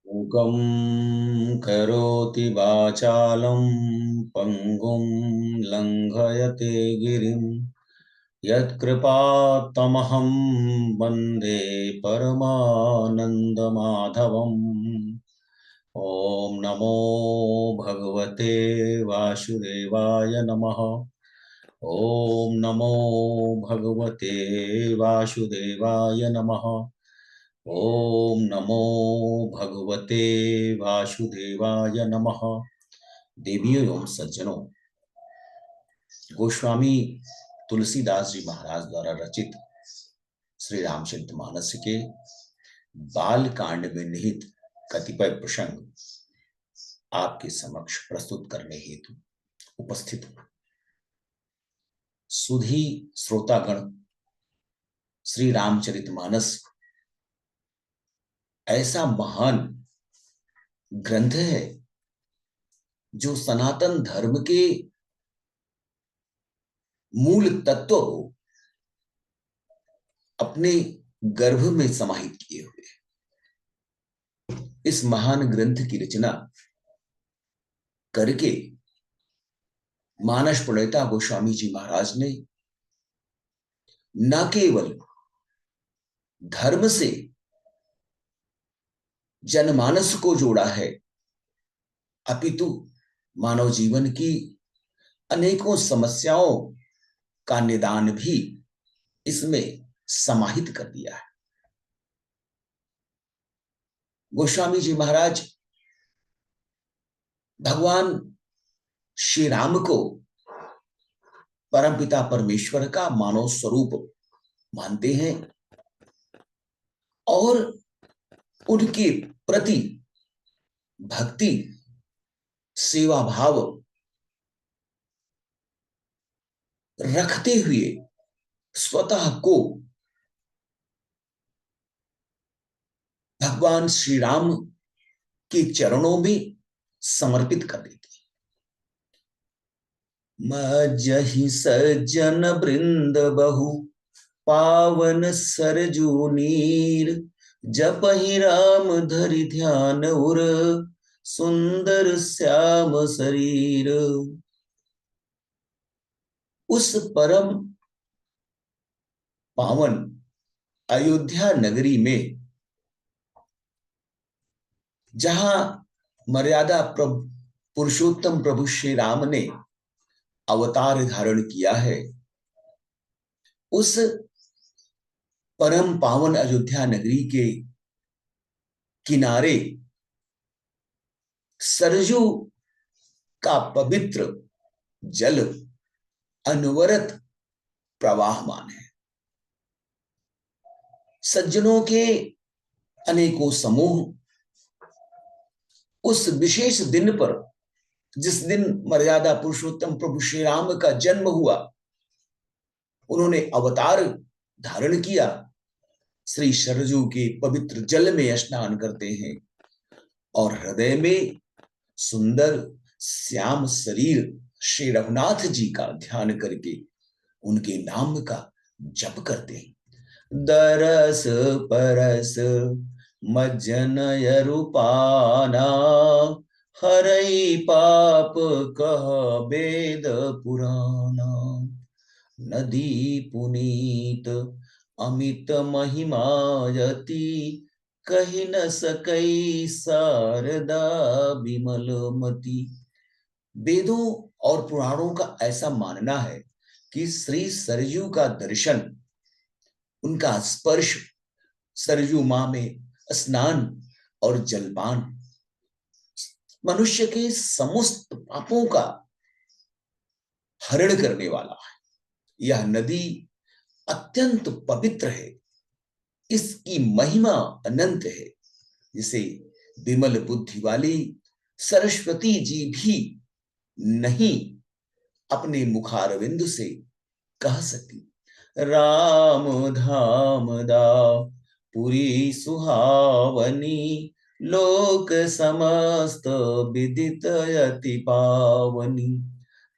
मूकं करोति वाचालं पङ्गुं लङ्घयते गिरिं यत्कृपात्तमहं वन्दे परमानन्दमाधवम्। ॐ नमो भगवते वासुदेवाय नमः। ॐ नमो भगवते वासुदेवाय नमः। ओम नमो भगवते वासुदेवाय नमः। देवियों एवं सज्जनों, गोस्वामी तुलसीदास जी महाराज द्वारा रचित श्री रामचरितमानस के बाल कांड में निहित कतिपय प्रसंग आपके समक्ष प्रस्तुत करने हेतु उपस्थित हूं। सुधी श्रोतागण, श्री रामचरितमानस ऐसा महान ग्रंथ है जो सनातन धर्म के मूल तत्व को अपने गर्भ में समाहित किए हुए। इस महान ग्रंथ की रचना करके मानस प्रणेता गोस्वामी जी महाराज ने न केवल धर्म से जनमानस को जोड़ा है, अपितु मानव जीवन की अनेकों समस्याओं का निदान भी इसमें समाहित कर दिया है। गोस्वामी जी महाराज भगवान श्री राम को परमपिता परमेश्वर का मानव स्वरूप मानते हैं और उनके प्रति भक्ति, सेवा भाव रखते हुए स्वतः को भगवान श्री राम के चरणों में समर्पित कर देते। मजहि सज्जन वृंद बहु पावन सरजू नीर, जपहि राम धरि ध्यान उर सुंदर श्याम शरीर। उस परम पावन अयोध्या नगरी में जहां मर्यादा पुरुषोत्तम प्रभु श्री राम ने अवतार धारण किया है, उस परम पावन अयोध्या नगरी के किनारे सरजू का पवित्र जल अनवरत प्रवाहमान है। सज्जनों के अनेकों समूह उस विशेष दिन पर, जिस दिन मर्यादा पुरुषोत्तम प्रभु श्री राम का जन्म हुआ, उन्होंने अवतार धारण किया, श्री सरजू के पवित्र जल में स्नान करते हैं और हृदय में सुंदर श्याम शरीर श्री रघुनाथ जी का ध्यान करके उनके नाम का जप करते हैं। दरस परस मज्जन रूपाना, हरई पाप कह वेद पुराना। नदी पुनीत अमित महिमायति, कही न सकई शारदा विमल मति। वेदों और पुराणों का ऐसा मानना है कि श्री सरजू का दर्शन, उनका स्पर्श, सरजू मां में स्नान और जलपान मनुष्य के समस्त पापों का हरण करने वाला है। यह नदी अत्यंत पवित्र है, इसकी महिमा अनंत है, जिसे विमल बुद्धि वाली सरस्वती जी भी नहीं अपने मुखारविंद से कह सकती। राम धाम दा पुरी सुहावनी, लोक समस्त विदित अति पावनी।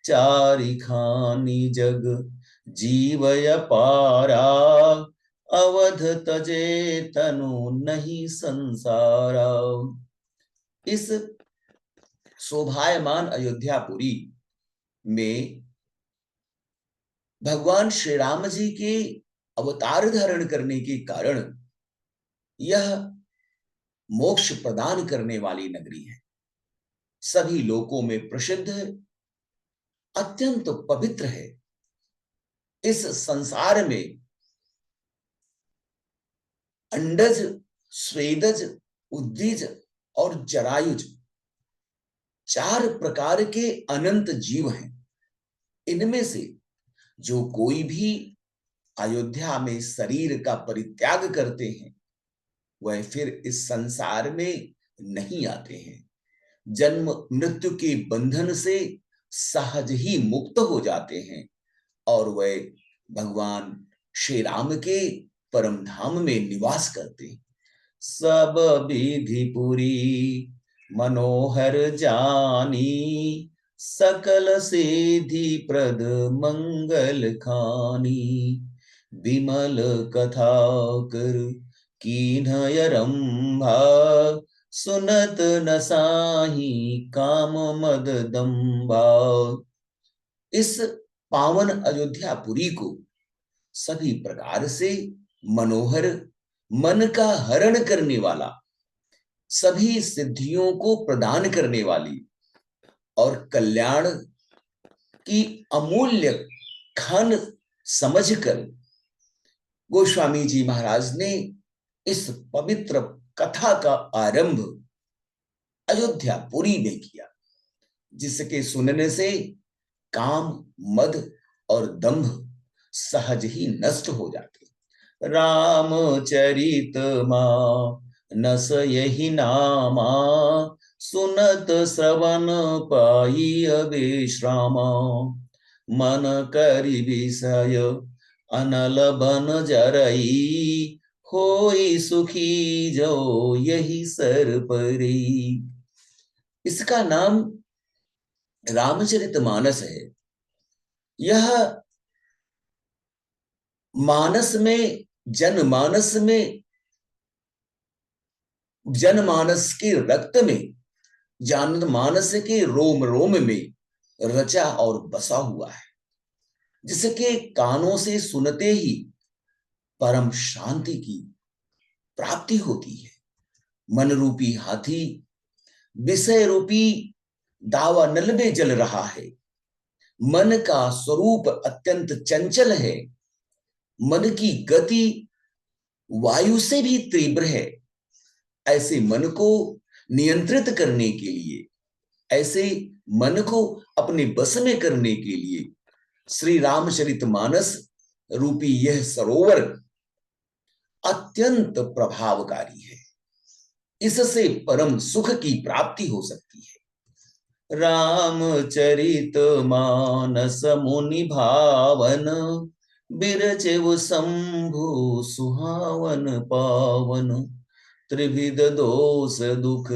चारि खानी जग जीवय पारा, अवध तजे तनु नहीं संसारा। इस शोभायमान अयोध्यापुरी में भगवान श्री राम जी के अवतार धारण करने के कारण यह मोक्ष प्रदान करने वाली नगरी है, सभी लोकों में प्रसिद्ध है, अत्यंत पवित्र है। इस संसार में अंडज, स्वेदज, उद्दीज और जरायुज 4 प्रकार के अनंत जीव हैं। इनमें से जो कोई भी अयोध्या में शरीर का परित्याग करते हैं वह फिर इस संसार में नहीं आते हैं, जन्म मृत्यु के बंधन से सहज ही मुक्त हो जाते हैं और वह भगवान श्री राम के परम धाम में निवास करते हैं। सब विधि पुरी मनोहर जानी, सकल सिद्धि प्रद मंगल खानी, विमल कथा कर कीन्हय रंभा, सुनत न साही काम मद दंभा। इस पावन अयोध्यापुरी को सभी प्रकार से मनोहर, मन का हरण करने वाला, सभी सिद्धियों को प्रदान करने वाली और कल्याण की अमूल्य खान समझकर गोस्वामी जी महाराज ने इस पवित्र कथा का आरंभ अयोध्यापुरी में किया, जिसके सुनने से काम, मद और दंभ सहज ही नष्ट हो जाते। रामचरित मानस यही नामा, सुनत श्रवण पाई विश्रामा, मन करि विषय अनल बन जरई, होई सुखी जो यही सर परी। इसका नाम रामचरितमानस है। यह मानस में, जनमानस में, जनमानस के रक्त में, जानमानस के रोम रोम में रचा और बसा हुआ है, जिसके कानों से सुनते ही परम शांति की प्राप्ति होती है। मन रूपी हाथी विषय रूपी दावानल में जल रहा है। मन का स्वरूप अत्यंत चंचल है। मन की गति वायु से भी तीव्र है। ऐसे मन को नियंत्रित करने के लिए, ऐसे मन को अपने बस में करने के लिए श्री रामचरितमानस रूपी यह सरोवर अत्यंत प्रभावकारी है। इससे परम सुख की प्राप्ति हो सकती है। रामचरित मानस मुनि भावन, बिरचेव शंभु सुहावन पावन, त्रिविध दोष दुख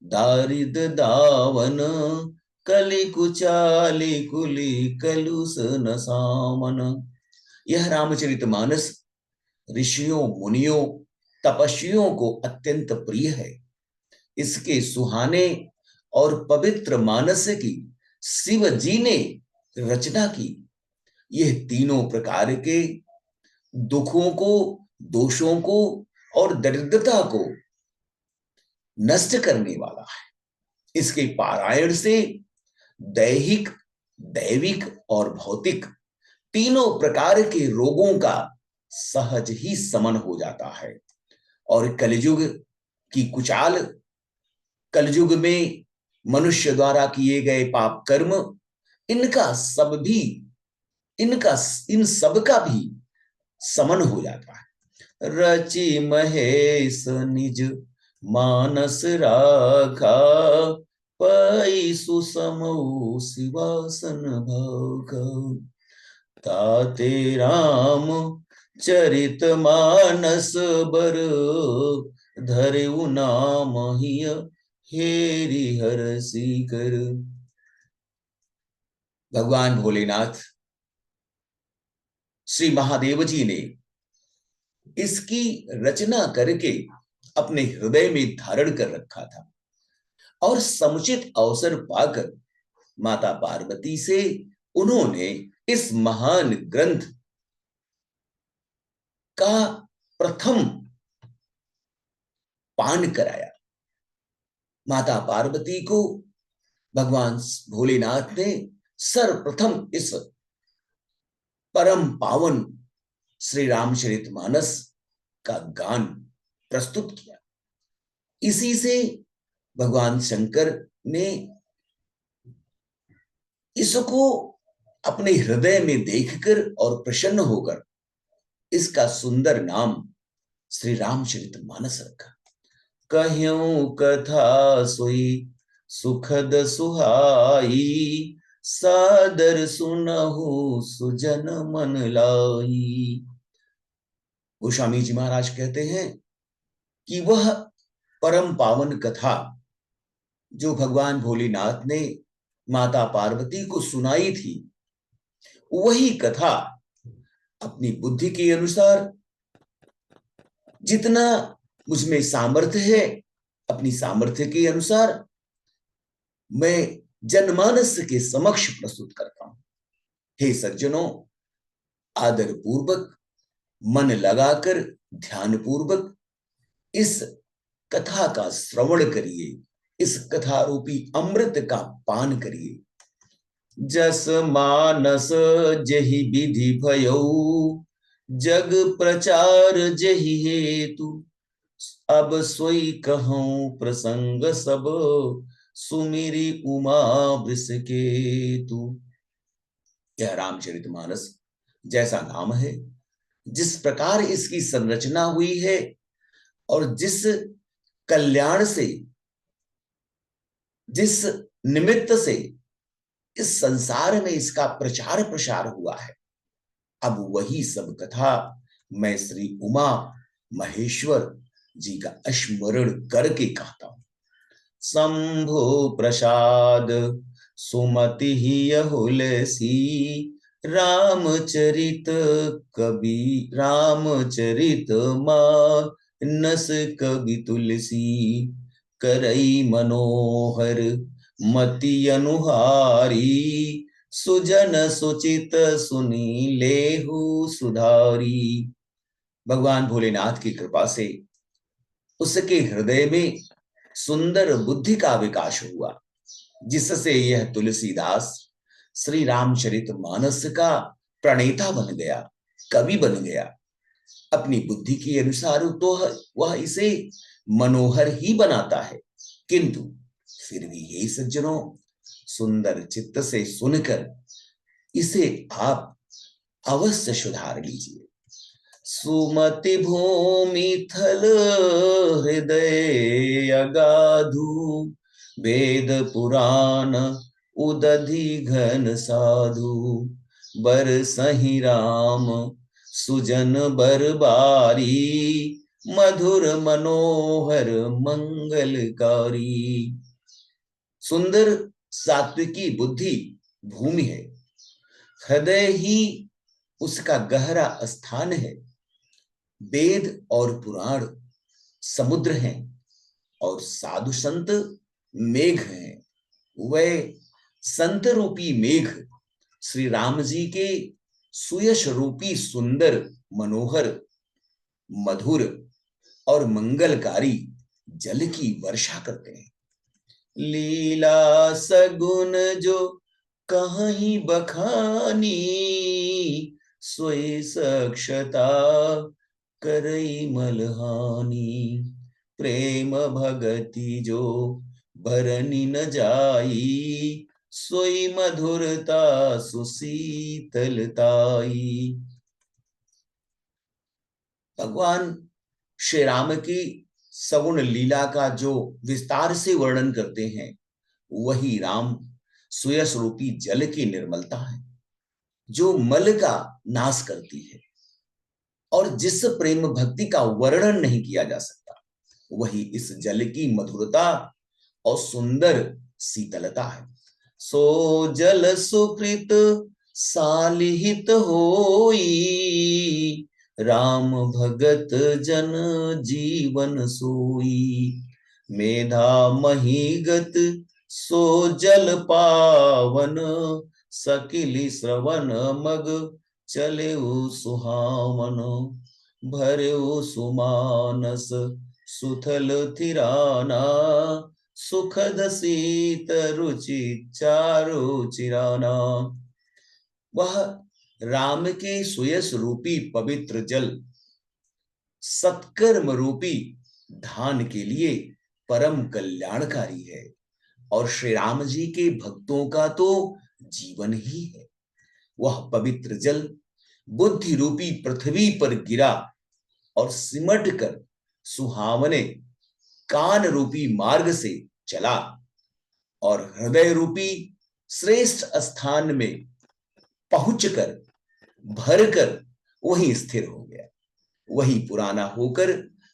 दारिद दावन, कलि कुचाली कुली कलुष न सामन। यह रामचरितमानस ऋषियों, मुनियों, तपस्वियों को अत्यंत प्रिय है। इसके सुहाने और पवित्र मानस की शिव जी ने रचना की। यह तीनों प्रकार के दुखों को, दोषों को और दरिद्रता को नष्ट करने वाला है। इसके पारायण से दैहिक, दैविक और भौतिक तीनों प्रकार के रोगों का सहज ही समन हो जाता है और कलयुग की कुचाल, कलयुग में मनुष्य द्वारा किए गए पाप कर्म, इनका सब भी, इन सब का भी समन हो जाता है। रचि महेश निज मानस राखा, पई सुसमौ शिवासन भाका, ताते राम चरित मानस बर, धरेउ नाम हिय हेरि हरसि कर। भगवान भोलेनाथ श्री महादेव जी ने इसकी रचना करके अपने हृदय में धारण कर रखा था और समुचित अवसर पाकर माता पार्वती से उन्होंने इस महान ग्रंथ का प्रथम पान कराया। माता पार्वती को भगवान भोलेनाथ ने सर्वप्रथम इस परम पावन श्री रामचरितमानस का गान प्रस्तुत किया। इसी से भगवान शंकर ने इसको अपने हृदय में देखकर और प्रसन्न होकर इसका सुंदर नाम श्री रामचरितमानस रखा। कह्यूं कथा सोई सुखद सुहाई, सादर सुनहु सुजन मन लाई। गोस्वामी जी महाराज कहते हैं कि वह परम पावन कथा जो भगवान भोलेनाथ ने माता पार्वती को सुनाई थी, वही कथा अपनी बुद्धि के अनुसार जितना मुझमें सामर्थ्य है, अपनी सामर्थ्य के अनुसार मैं जनमानस के समक्ष प्रस्तुत करता हूं। हे सज्जनों, आदर पूर्वक मन लगाकर ध्यान पूर्वक इस कथा का श्रवण करिए, इस कथा रूपी अमृत का पान करिए। जस मानस जहि विधि भयो, जग प्रचार जहि हेतु, अब सोई कहूं प्रसंग सब, सुमिरी उमा वृषकेतु। यह रामचरितमानस जैसा नाम है, जिस प्रकार इसकी संरचना हुई है और जिस कल्याण से, जिस निमित्त से इस संसार में इसका प्रचार प्रसार हुआ है, अब वही सब कथा मैं श्री उमा महेश्वर जी का स्मरण करके कहता हूं। शंभो प्रसाद सुमति यहुलसी, रामचरित कवि रामचरित मानस कवि तुलसी, करई मनोहर मति अनुहारी, सुजन सुचित सुनी लेहु सुधारी। भगवान भोलेनाथ की कृपा से उसके हृदय में सुंदर बुद्धि का विकास हुआ, जिससे यह तुलसीदास श्री रामचरितमानस का प्रणेता बन गया, कवि बन गया। अपनी बुद्धि के अनुसार तो वह इसे मनोहर ही बनाता है, किंतु फिर भी हे सज्जनों, सुंदर चित्त से सुनकर इसे आप अवश्य सुधार लीजिए। सुमति भूमि थल हृदय अगाधु, वेद पुराण उदधि घन साधु, बर सही राम सुजन बरबारी, मधुर मनोहर मंगलकारी। सुंदर सात्विकी बुद्धि भूमि है, हृदय ही उसका गहरा स्थान है, वेद और पुराण समुद्र हैं और साधु संत मेघ हैं। वह संत रूपी मेघ श्री राम जी के सुयश रूपी सुंदर मनोहर मधुर और मंगलकारी जल की वर्षा करते हैं। लीला सगुन जो कहीं बखानी, सोई सक्षता करई मलहानी, प्रेम भगति जो भरनी न जाई, सोई मधुरता सुशीतलताई। भगवान श्री राम की सगुण लीला का जो विस्तार से वर्णन करते हैं, वही राम सुयस रूपी जल की निर्मलता है, जो मल का नाश करती है और जिस प्रेम भक्ति का वर्णन नहीं किया जा सकता, वही इस जल की मधुरता और सुंदर शीतलता है। सो जल सुकृत सालिहित होई, राम भगत जन जीवन सोई, मेधा महीगत सो जल पावन, सकिली श्रवण मग चले सुहावन, भरे सुमानस सुथल थिराना, सुखद शीत रुचि चारु चिराना। वह राम के सुयस रूपी पवित्र जल सत्कर्म रूपी धान के लिए परम कल्याणकारी है, और श्री राम जी के भक्तों का तो जीवन ही है। वह पवित्र जल बुद्धि रूपी पृथ्वी पर गिरा और सिमट कर सुहावने कान रूपी मार्ग से चला और हृदय रूपी श्रेष्ठ स्थान में पहुंचकर भरकर वहीं स्थिर हो गया। वही पुराना होकर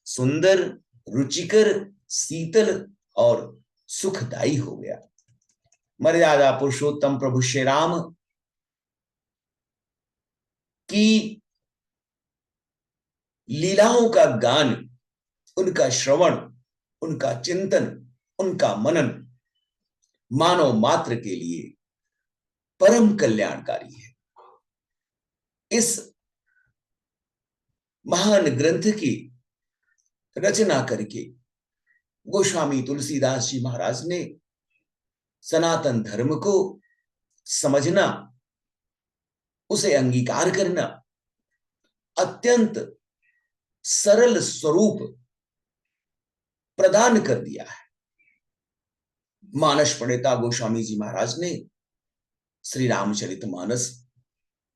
सुंदर, रुचिकर, शीतल और सुखदाई हो गया। मर्यादा पुरुषोत्तम प्रभु श्री राम की लीलाओं का गान, उनका श्रवण, उनका चिंतन, उनका मनन मानव मात्र के लिए परम कल्याणकारी है। इस महान ग्रंथ की रचना करके गोस्वामी तुलसीदास जी महाराज ने सनातन धर्म को समझना, उसे अंगीकार करना, अत्यंत सरल स्वरूप प्रदान कर दिया है। मानस प्रणेता गोस्वामी जी महाराज ने श्री रामचरितमानस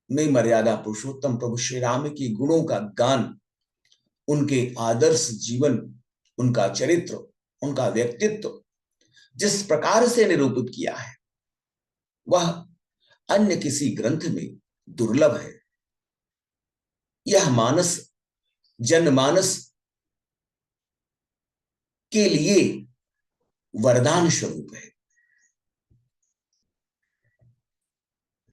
में मर्यादा पुरुषोत्तम प्रभु श्री राम के गुणों का गान, उनके आदर्श जीवन, उनका चरित्र, उनका व्यक्तित्व जिस प्रकार से निरूपित किया है, वह अन्य किसी ग्रंथ में दुर्लभ है। यह मानस जनमानस के लिए वरदान स्वरूप है।